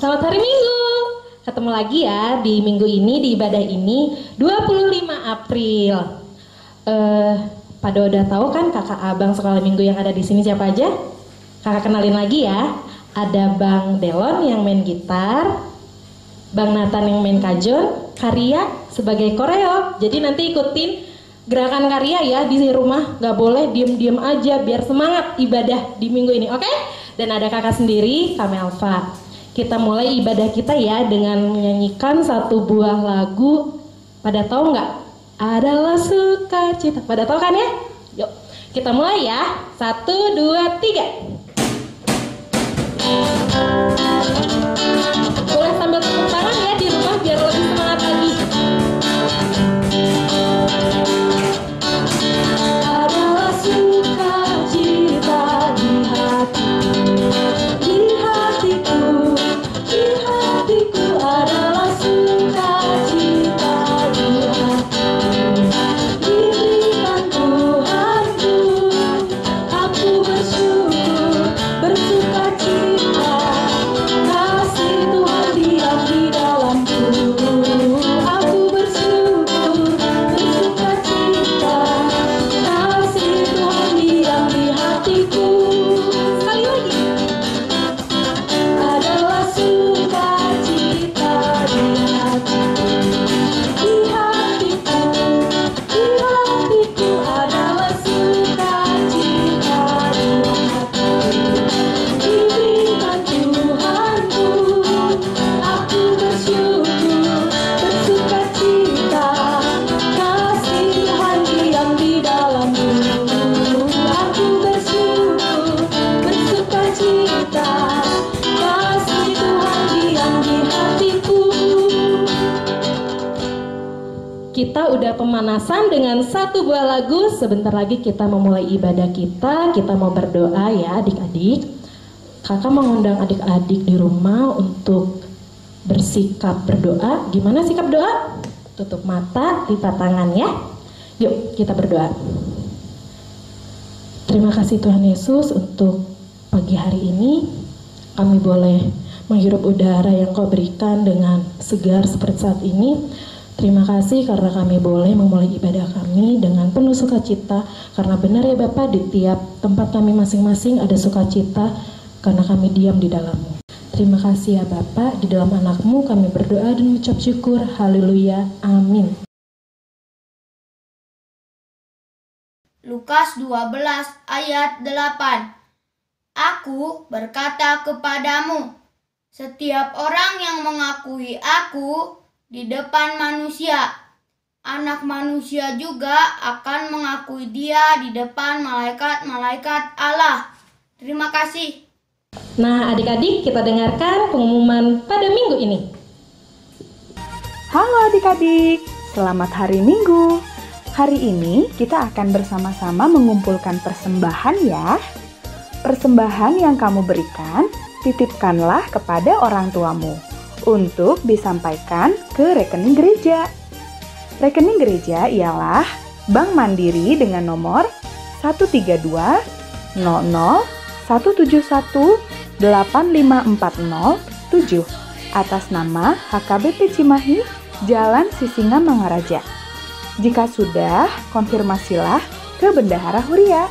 Selamat hari Minggu. Ketemu lagi ya di minggu ini, di ibadah ini 25 April. Pada udah tahu kan kakak abang sekolah minggu yang ada di sini siapa aja? Kakak kenalin lagi ya. Ada Bang Delon yang main gitar, Bang Nathan yang main kajon, Karya sebagai koreo. Jadi nanti ikutin gerakan Karya ya di rumah, nggak boleh diem-diem aja biar semangat ibadah di minggu ini, oke? Dan ada kakak sendiri, Kame Alfa. Kita mulai ibadah kita ya dengan menyanyikan satu buah lagu. Pada tahu nggak? Adalah sukacita. Pada tahu kan ya? Yuk, kita mulai ya. 1, 2, 3. Boleh sambil tepuk tangan ya di rumah biar lebih semangat lagi. Adalah sukacita di hatiku, di hatiku adalah sukacita di hatiku. Diberikan Tuhanku, aku bersyukur, bersukacita. Kasih Tuhan diam di dalamku. Aku bersyukur, bersukacita. Kasih Tuhan diam di hatiku. Sekali lagi. Adalah sukacita di hatiku, di hatiku, di hatiku adalah sukacita di hatiku. Diberikan Tuhanku, aku bersyukur, bersukacita. Kasih Tuhan diam di dalamku. Aku bersyukur, bersukacita. Kasih Tuhan diam di hatiku. Kita udah pemanasan dengan satu buah lagu. Sebentar lagi kita memulai ibadah kita. Kita mau berdoa ya adik-adik. Kakak mengundang adik-adik di rumah untuk bersikap berdoa. Gimana sikap doa? Tutup mata, lipat tangan ya. Yuk kita berdoa. Terima kasih Tuhan Yesus untuk pagi hari ini. Kami boleh menghirup udara yang Kau berikan dengan segar seperti saat ini. Terima kasih karena kami boleh memulai ibadah kami dengan penuh sukacita. Karena benar ya Bapak, di tiap tempat kami masing-masing ada sukacita karena kami diam di dalam-Mu. Terima kasih ya Bapak, di dalam anak-Mu kami berdoa dan mengucap syukur. Haleluya, amin. Lukas 12 ayat 8. Aku berkata kepadamu, setiap orang yang mengakui aku di depan manusia, Anak Manusia juga akan mengakui dia di depan malaikat-malaikat Allah. Terima kasih. Nah adik-adik, kita dengarkan pengumuman pada minggu ini. Halo adik-adik, selamat hari Minggu. Hari ini kita akan bersama-sama mengumpulkan persembahan ya. Persembahan yang kamu berikan, titipkanlah kepada orang tuamu untuk disampaikan ke rekening gereja. Rekening gereja ialah Bank Mandiri dengan nomor 132 00 171 8540 7 atas nama HKBP Cimahi, Jalan Sisinga Mangaraja. Jika sudah, konfirmasilah ke Bendahara Huria.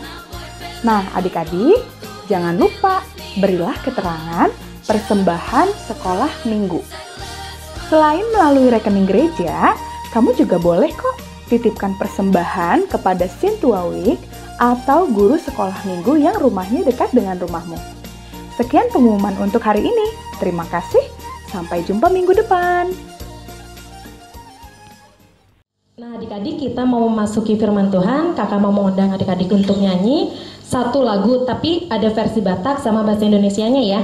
Nah, adik-adik, jangan lupa berilah keterangan persembahan sekolah minggu. Selain melalui rekening gereja, kamu juga boleh kok titipkan persembahan kepada Sintua Week atau guru sekolah minggu yang rumahnya dekat dengan rumahmu. Sekian pengumuman untuk hari ini. Terima kasih. Sampai jumpa minggu depan. Nah adik-adik, kita mau memasuki firman Tuhan. Kakak mau mengundang adik-adik untuk nyanyi satu lagu, tapi ada versi Batak sama bahasa Indonesianya ya.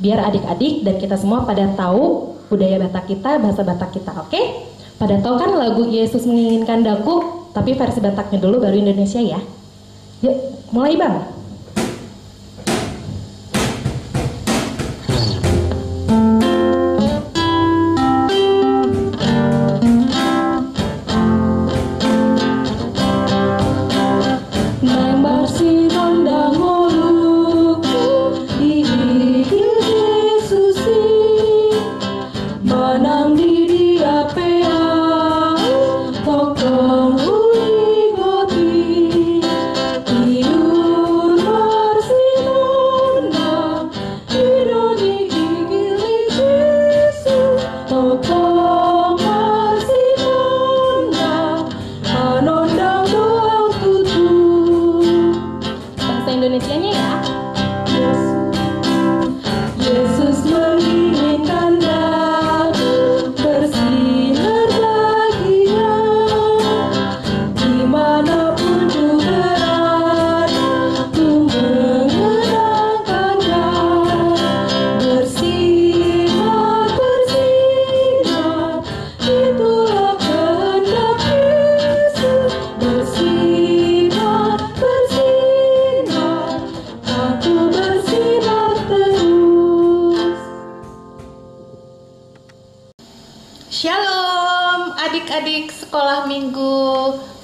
Biar adik-adik dan kita semua pada tahu budaya Batak kita, bahasa Batak kita, oke? Pada tahu kan lagu Yesus Menginginkan Daku, tapi versi Bataknya dulu baru Indonesia ya. Yuk, mulai Bang. Yesus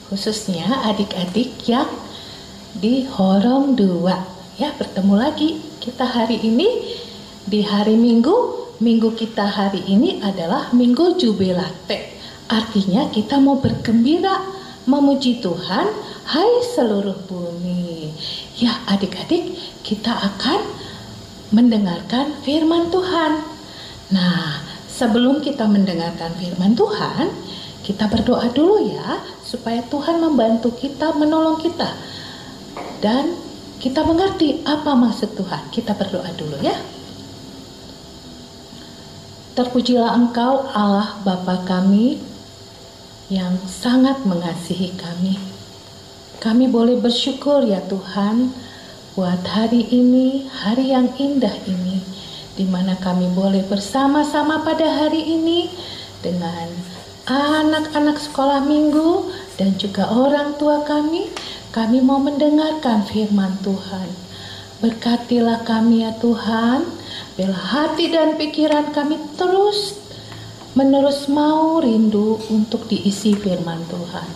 khususnya adik-adik yang di Horong 2. Ya, bertemu lagi kita hari ini di hari Minggu. Minggu kita hari ini adalah Minggu Jubilate. Artinya kita mau bergembira, memuji Tuhan, hai seluruh bumi. Ya, adik-adik, kita akan mendengarkan firman Tuhan. Nah, sebelum kita mendengarkan firman Tuhan, kita berdoa dulu ya, supaya Tuhan membantu kita, menolong kita. Dan kita mengerti apa maksud Tuhan. Kita berdoa dulu ya. Terpujilah Engkau Allah Bapa kami yang sangat mengasihi kami. Kami boleh bersyukur ya Tuhan buat hari ini, hari yang indah ini, di mana kami boleh bersama-sama pada hari ini dengan anak-anak sekolah minggu dan juga orang tua kami. Kami mau mendengarkan firman Tuhan. Berkatilah kami ya Tuhan, biar hati dan pikiran kami terus menerus mau rindu untuk diisi firman Tuhan.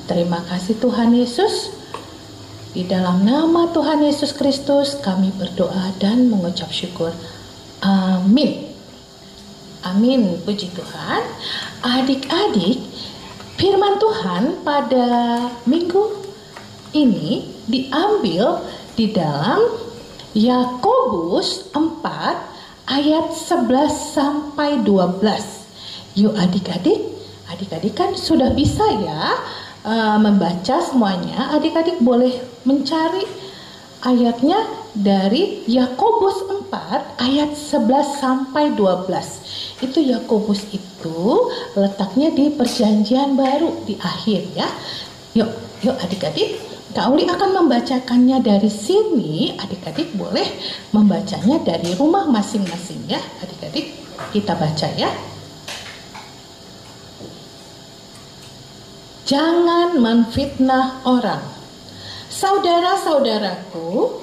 Terima kasih Tuhan Yesus. Di dalam nama Tuhan Yesus Kristus kami berdoa dan mengucap syukur. Amin. Amin, puji Tuhan. Adik-adik, firman Tuhan pada minggu ini diambil di dalam Yakobus 4 ayat 11 sampai 12. Yuk adik-adik kan sudah bisa ya membaca semuanya. Adik-adik boleh mencari ayatnya dari Yakobus 4 ayat 11 sampai 12. Itu Yakobus itu letaknya di Perjanjian Baru di akhir ya. Yuk adik-adik, Kak Uli akan membacakannya dari sini. Adik-adik boleh membacanya dari rumah masing-masing ya. Adik-adik, kita baca ya. Jangan menfitnah orang. Saudara-saudaraku,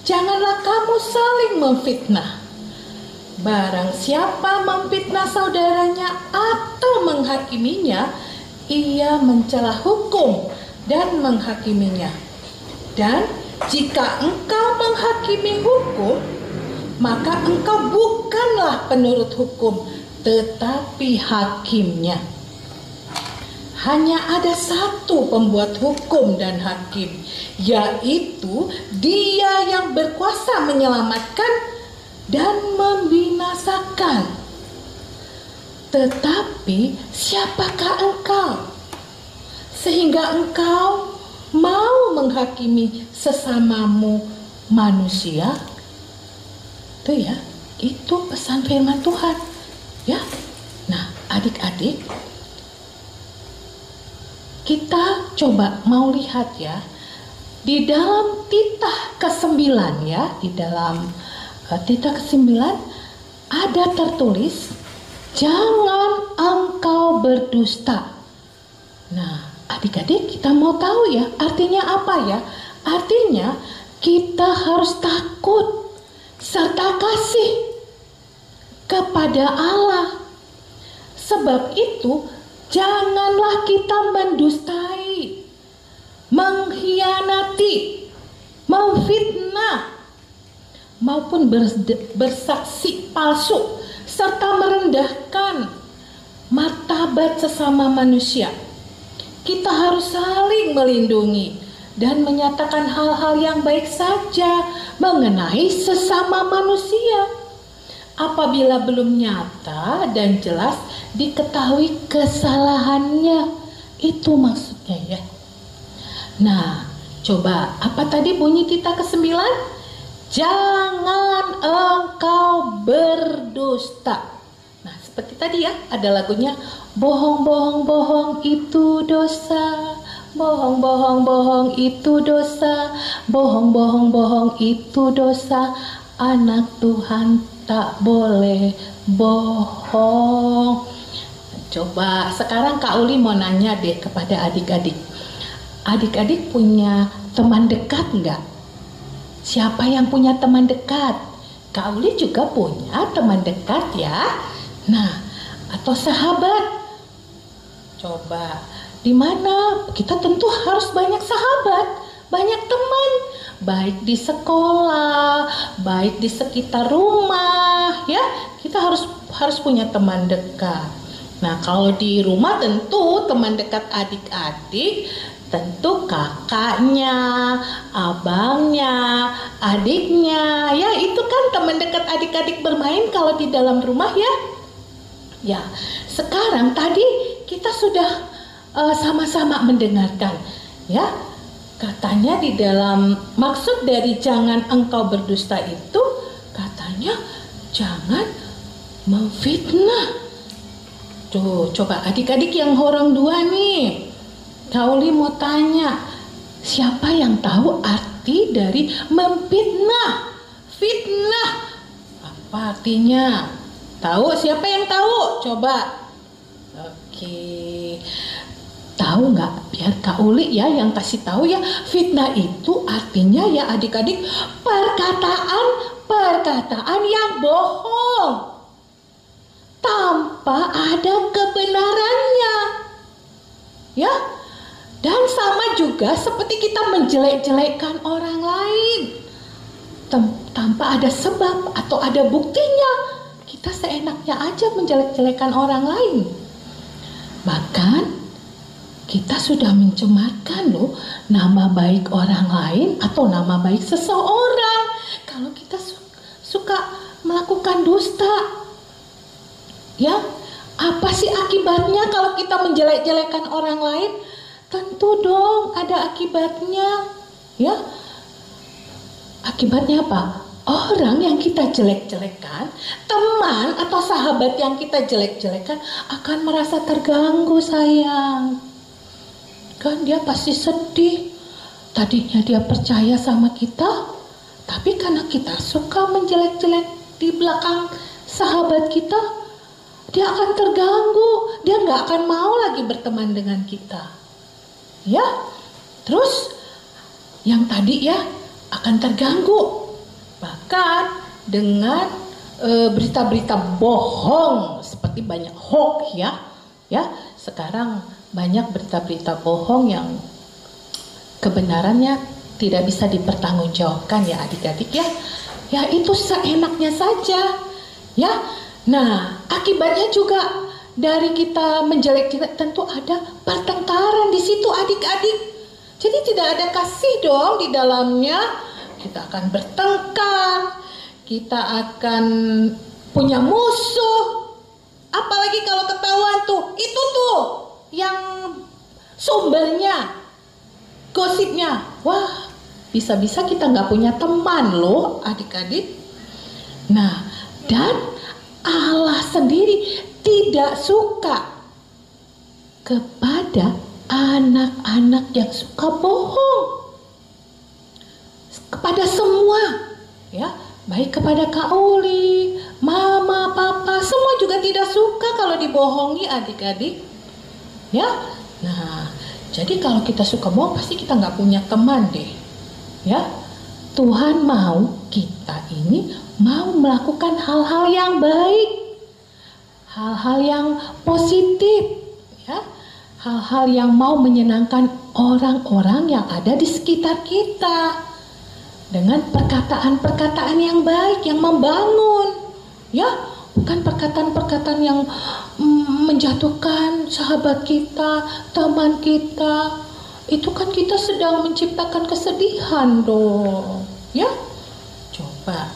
janganlah kamu saling memfitnah. Barang siapa memfitnah saudaranya atau menghakiminya, ia mencela hukum dan menghakiminya. Dan jika engkau menghakimi hukum, maka engkau bukanlah penurut hukum, tetapi hakimnya. Hanya ada satu pembuat hukum dan hakim, yaitu Dia yang berkuasa menyelamatkan dan membinasakan. Tetapi siapakah engkau sehingga engkau mau menghakimi sesamamu manusia? Tuh ya, itu pesan firman Tuhan ya. Nah adik-adik, kita coba mau lihat ya, di dalam titah ke-9 ya, di dalam titah ke-9 ada tertulis, jangan engkau berdusta. Nah adik-adik, kita mau tahu ya, artinya apa ya? Artinya kita harus takut serta kasih kepada Allah. Sebab itu janganlah kita mendustai, mengkhianati, memfitnah, maupun bersaksi palsu, serta merendahkan martabat sesama manusia. Kita harus saling melindungi dan menyatakan hal-hal yang baik saja mengenai sesama manusia. Apabila belum nyata dan jelas diketahui kesalahannya, itu maksudnya ya. Nah, coba apa tadi bunyi titah ke-9? Jangan engkau berdusta. Nah, seperti tadi ya, ada lagunya, bohong itu dosa, bohong itu dosa, bohong itu dosa, anak Tuhan tak boleh bohong. Coba sekarang Kak Uli mau nanya deh kepada adik-adik. Adik-adik punya teman dekat nggak? Siapa yang punya teman dekat? Kak Uli juga punya teman dekat ya. Nah, atau sahabat. Coba di mana kita tentu harus banyak sahabat, banyak teman, baik di sekolah, baik di sekitar rumah, ya. Kita harus punya teman dekat. Nah, kalau di rumah tentu teman dekat adik-adik, tentu kakaknya, abangnya, adiknya, ya itu kan teman dekat adik-adik bermain kalau di dalam rumah ya. Ya, sekarang tadi kita sudah sama-sama mendengarkan, ya. Katanya di dalam maksud dari jangan engkau berdusta itu, katanya jangan memfitnah. Tuh, coba adik-adik yang orang tua nih, Kak Uli mau tanya, siapa yang tahu arti dari memfitnah? Fitnah, apa artinya? Tahu? Siapa yang tahu? Coba. Oke. Tahu nggak? Biar Kak Uli ya yang kasih tahu ya. Fitnah itu artinya ya adik-adik perkataan yang bohong tanpa ada kebenarannya, ya. Dan sama juga seperti kita menjelek-jelekkan orang lain tanpa ada sebab atau ada buktinya. Kita seenaknya aja menjelek-jelekan orang lain. Bahkan kita sudah mencemarkan loh nama baik orang lain atau nama baik seseorang kalau kita suka melakukan dusta. Ya, apa sih akibatnya kalau kita menjelek-jelekan orang lain? Tentu dong ada akibatnya. Ya, akibatnya apa? Orang yang kita jelek-jelekan, teman atau sahabat yang kita jelek-jelekan akan merasa terganggu, sayang. Kan dia pasti sedih. Tadinya dia percaya sama kita, tapi karena kita suka menjelek-jelek di belakang sahabat kita, dia akan terganggu. Dia nggak akan mau lagi berteman dengan kita. Ya, terus yang tadi ya akan terganggu. Bahkan dengan berita-berita bohong seperti banyak hoax ya. Ya, sekarang banyak berita-berita bohong yang kebenarannya tidak bisa dipertanggungjawabkan ya adik-adik ya. Ya itu seenaknya saja. Ya. Nah, akibatnya juga dari kita menjelek-jelek tentu ada pertengkaran di situ adik-adik. Jadi tidak ada kasih dong di dalamnya. Kita akan bertengkar, kita akan punya musuh. Apalagi kalau ketahuan tuh, itu tuh yang sumbernya, gosipnya. Wah, bisa-bisa kita nggak punya teman loh adik-adik. Nah, dan Allah sendiri tidak suka kepada anak-anak yang suka bohong. Kepada semua, ya, baik kepada Kak Uli, Mama, Papa, semua juga tidak suka kalau dibohongi adik-adik. Ya, nah, jadi kalau kita suka bohong pasti kita nggak punya teman deh. Ya, Tuhan mau kita ini mau melakukan hal-hal yang baik, hal-hal yang positif, ya, hal-hal yang mau menyenangkan orang-orang yang ada di sekitar kita dengan perkataan-perkataan yang baik, yang membangun, ya, bukan perkataan-perkataan yang menjatuhkan sahabat kita, teman kita. Itu kan kita sedang menciptakan kesedihan dong, ya. Coba.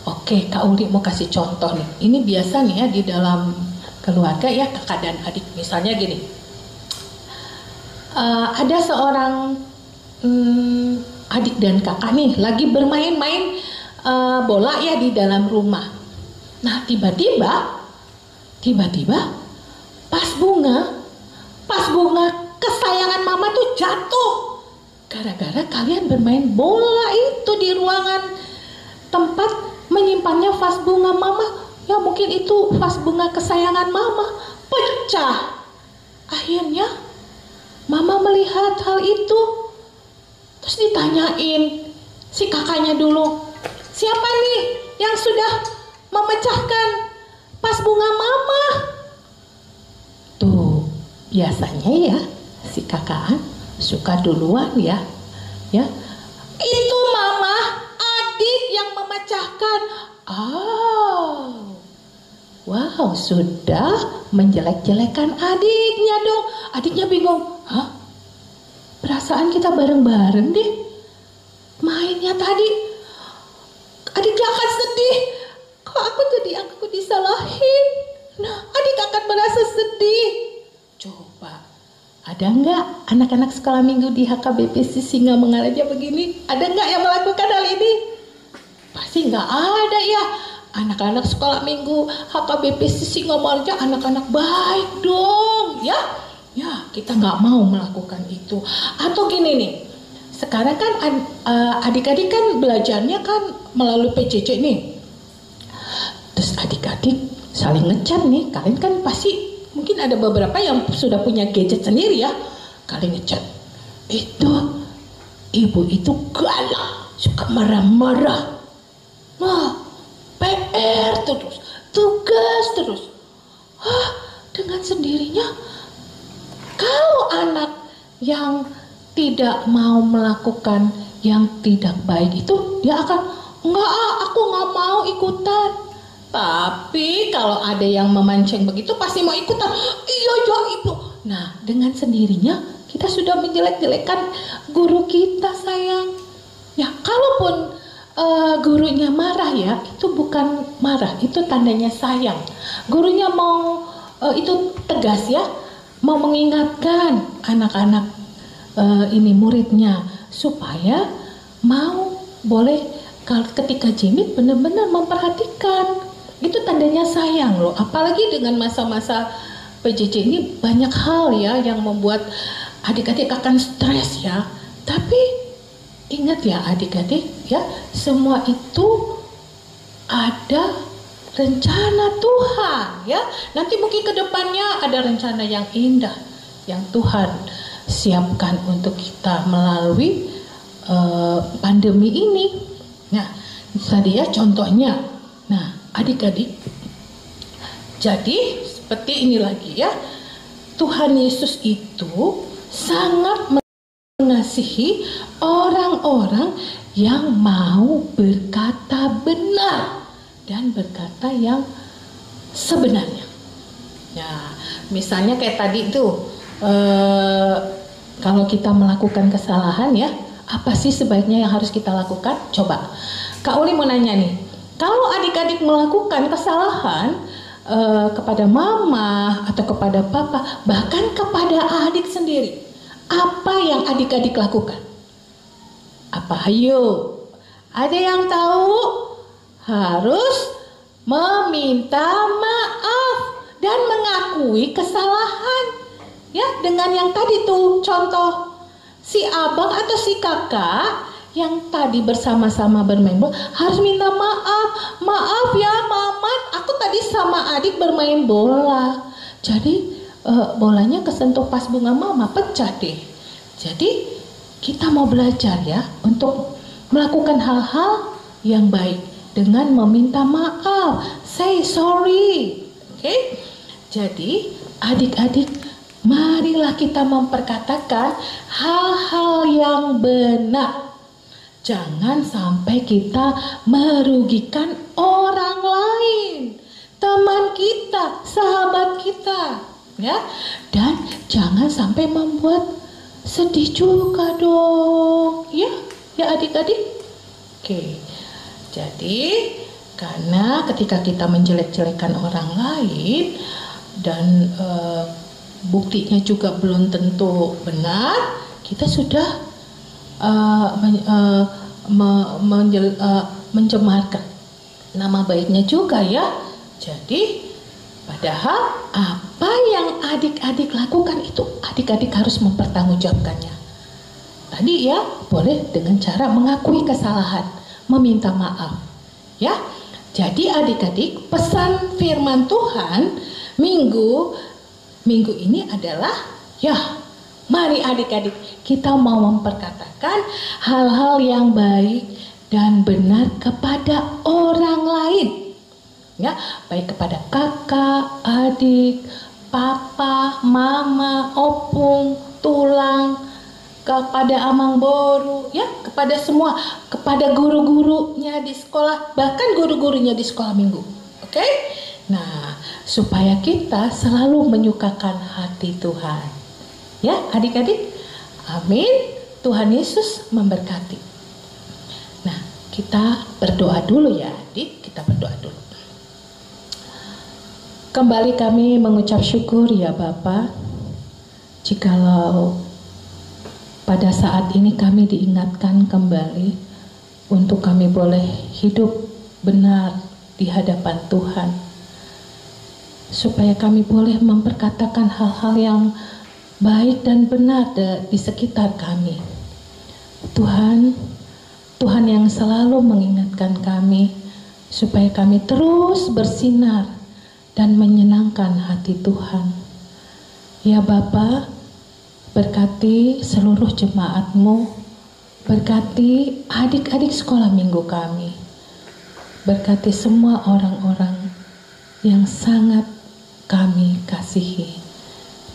Oke, Kak Uli mau kasih contoh nih. Ini biasa nih ya di dalam keluarga ya, kakak dan adik. Misalnya gini, ada seorang adik dan kakak nih lagi bermain-main bola ya di dalam rumah. Nah tiba-tiba pas bunga kesayangan mama tuh jatuh gara-gara kalian bermain bola itu di ruangan tempat menyimpannya vas bunga mama. Ya mungkin itu vas bunga kesayangan mama pecah. Akhirnya mama melihat hal itu, terus ditanyain si kakaknya dulu, siapa nih yang sudah memecahkan vas bunga mama? Tuh biasanya ya si kakak suka duluan ya. Ya. Itu mama, adik yang memecahkan. Wow, sudah menjelek-jelekan adiknya dong. Adiknya bingung. Hah? Perasaan kita bareng-bareng deh. Mainnya tadi. Adiknya akan sedih. Kok aku disalahin? Nah, adik akan merasa sedih. Coba, ada nggak anak-anak sekolah minggu di HKBP Sisinga Mengaraja begini? Ada nggak yang melakukan hal ini? Pasti nggak ada ya. Anak-anak sekolah minggu HKBP Sisinga Mengaraja anak-anak baik dong, ya. Ya, kita nggak mau melakukan itu. Atau gini nih, sekarang kan adik-adik kan belajarnya kan melalui PJJ nih. Terus adik-adik saling ngechat nih. Kalian kan pasti mungkin ada beberapa yang sudah punya gadget sendiri ya. Kalian ngechat. Itu ibu itu galak, suka marah-marah. Nah, PR terus, tugas terus. Dengan sendirinya kalau anak yang tidak mau melakukan yang tidak baik itu, dia akan aku nggak mau ikutan. Tapi kalau ada yang memancing begitu pasti mau ikutan. Iya ya ibu. Nah, dengan sendirinya kita sudah menjelek-jelekan guru kita, sayang. Ya, kalaupun gurunya marah ya, itu bukan marah, itu tandanya sayang. Gurunya mau itu tegas ya, mau mengingatkan anak-anak ini muridnya supaya mau boleh ketika jimit benar-benar memperhatikan. Itu tandanya sayang loh. Apalagi dengan masa-masa PJJ ini banyak hal ya yang membuat adik-adik akan stres ya. Tapi ingat ya adik-adik ya, semua itu ada rencana Tuhan ya. Nanti mungkin ke depannya ada rencana yang indah yang Tuhan siapkan untuk kita melalui pandemi ini. Nah, tadi ya contohnya. Nah, adik-adik, jadi seperti ini lagi ya. Tuhan Yesus itu sangat mengasihi orang-orang yang mau berkata benar dan berkata yang sebenarnya. Nah, misalnya kayak tadi itu, kalau kita melakukan kesalahan ya, apa sih sebaiknya yang harus kita lakukan? Coba, Kak Uli mau nanya nih, kalau adik-adik melakukan kesalahan kepada mama atau kepada papa, bahkan kepada adik sendiri, apa yang adik-adik lakukan? Apa? Ayo, ada yang tahu? Harus meminta maaf dan mengakui kesalahan. Ya, dengan yang tadi tuh contoh si abang atau si kakak yang tadi bersama-sama bermain bola harus minta maaf. Maaf ya mamat, aku tadi sama adik bermain bola. Jadi bolanya kesentuh pas bunga mama, pecah deh. Jadi kita mau belajar ya untuk melakukan hal-hal yang baik dengan meminta maaf. Say sorry. Oke? Jadi adik-adik, marilah kita memperkatakan hal-hal yang benar. Jangan sampai kita merugikan orang lain, teman kita, sahabat kita, ya. Dan jangan sampai membuat sedih juga dong, ya adik-adik. Oke, jadi karena ketika kita menjelek-jelekan orang lain dan buktinya juga belum tentu benar, kita sudah mencemarkan nama baiknya juga ya. Jadi padahal apa yang adik-adik lakukan itu adik-adik harus mempertanggungjawabkannya. Tadi ya boleh dengan cara mengakui kesalahan, meminta maaf ya. Jadi adik-adik, pesan firman Tuhan minggu ini adalah ya, mari adik-adik kita mau memperkatakan hal-hal yang baik dan benar kepada orang lain. Ya, baik kepada kakak, adik, papa, mama, opung, tulang, kepada Amang Boru, ya, kepada semua, kepada guru-gurunya di sekolah, bahkan guru-gurunya di sekolah minggu. Oke? Nah, supaya kita selalu menyukakan hati Tuhan. Ya, adik-adik. Amin. Tuhan Yesus memberkati. Nah, kita berdoa dulu ya, adik. Kita berdoa dulu. Kembali kami mengucap syukur ya Bapa, jikalau pada saat ini kami diingatkan kembali untuk kami boleh hidup benar di hadapan Tuhan, supaya kami boleh memperkatakan hal-hal yang baik dan benar di sekitar kami. Tuhan yang selalu mengingatkan kami supaya kami terus bersinar dan menyenangkan hati Tuhan. Ya Bapa, berkati seluruh jemaat-Mu, berkati adik-adik sekolah minggu kami, berkati semua orang-orang yang sangat kami kasihi.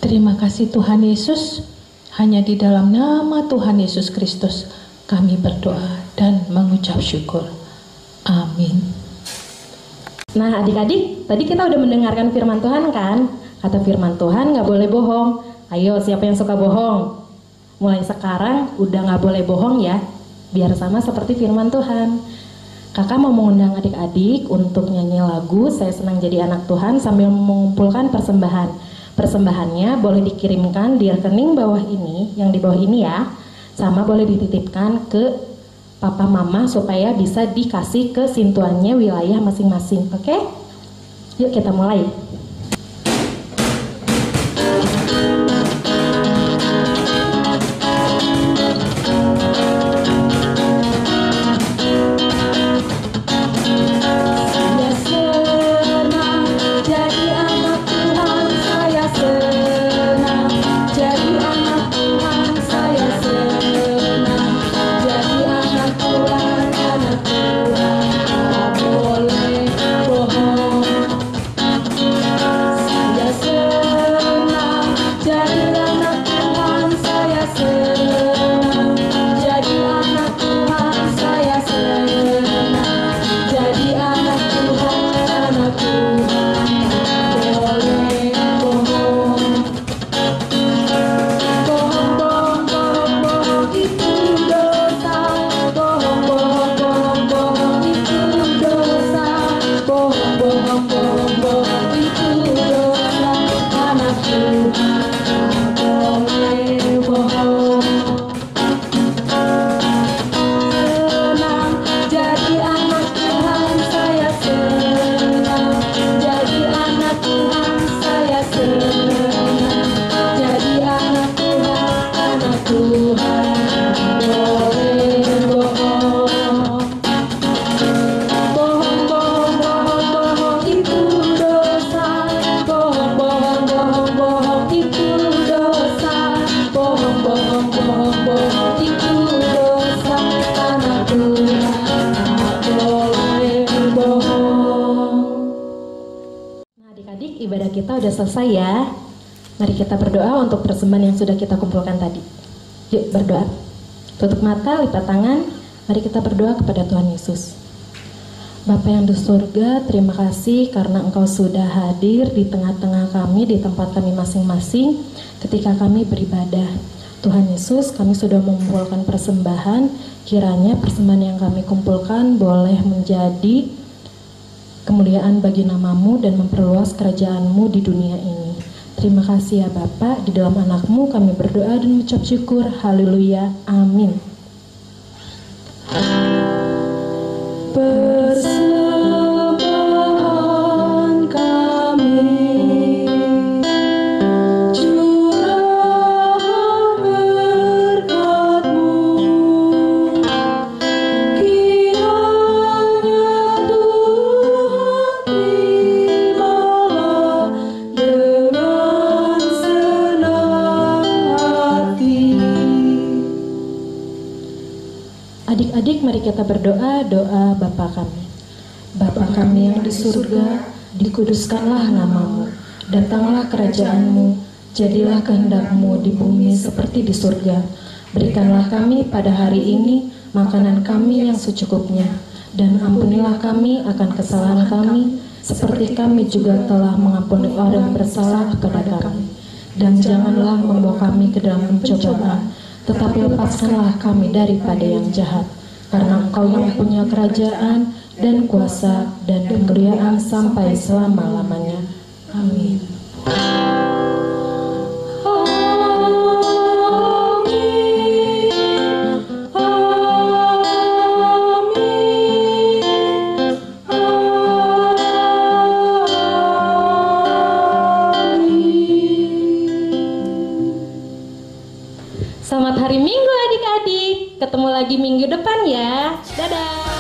Terima kasih Tuhan Yesus, hanya di dalam nama Tuhan Yesus Kristus kami berdoa dan mengucap syukur. Amin. Nah adik-adik, tadi kita udah mendengarkan firman Tuhan kan? Kata firman Tuhan gak boleh bohong. Ayo, siapa yang suka bohong? Mulai sekarang udah gak boleh bohong ya, biar sama seperti firman Tuhan. Kakak mau mengundang adik-adik untuk nyanyi lagu Saya Senang Jadi Anak Tuhan sambil mengumpulkan persembahan. Persembahannya boleh dikirimkan di rekening bawah ini, yang di bawah ini ya, sama boleh dititipkan ke papa mama supaya bisa dikasih ke sintuannya wilayah masing-masing. Oke? Yuk kita mulai. Ibadah kita udah selesai ya. Mari kita berdoa untuk persembahan yang sudah kita kumpulkan tadi. Yuk berdoa. Tutup mata, lipat tangan. Mari kita berdoa kepada Tuhan Yesus. Bapa yang di surga, terima kasih karena Engkau sudah hadir di tengah-tengah kami, di tempat kami masing-masing ketika kami beribadah. Tuhan Yesus, kami sudah mengumpulkan persembahan. Kiranya persembahan yang kami kumpulkan boleh menjadi kemuliaan bagi nama-Mu dan memperluas kerajaan-Mu di dunia ini. Terima kasih ya Bapa, di dalam anak-Mu kami berdoa dan mengucap syukur. Haleluya. Amin. Persembahan kami, curahkan berkat-Mu, kiranya Tuhan terimalah dengan senang hati. Adik-adik, mari kita berdoa doa Bapa kami. Bapa kami yang di surga, dikuduskanlah nama-Mu, datanglah kerajaan-Mu, Jadilah kehendak-Mu di bumi seperti di surga. Berikanlah kami pada hari ini makanan kami yang secukupnya, dan ampunilah kami akan kesalahan kami, seperti kami juga telah mengampuni orang bersalah kepada kami. Dan janganlah membawa kami ke dalam pencobaan, tetapi lepaskanlah kami daripada yang jahat. Karena Engkau yang punya kerajaan dan kuasa dan kemuliaan sampai selama-lamanya. Amin. Selamat hari Minggu adik-adik. Ketemu lagi minggu depan ya. Dadah.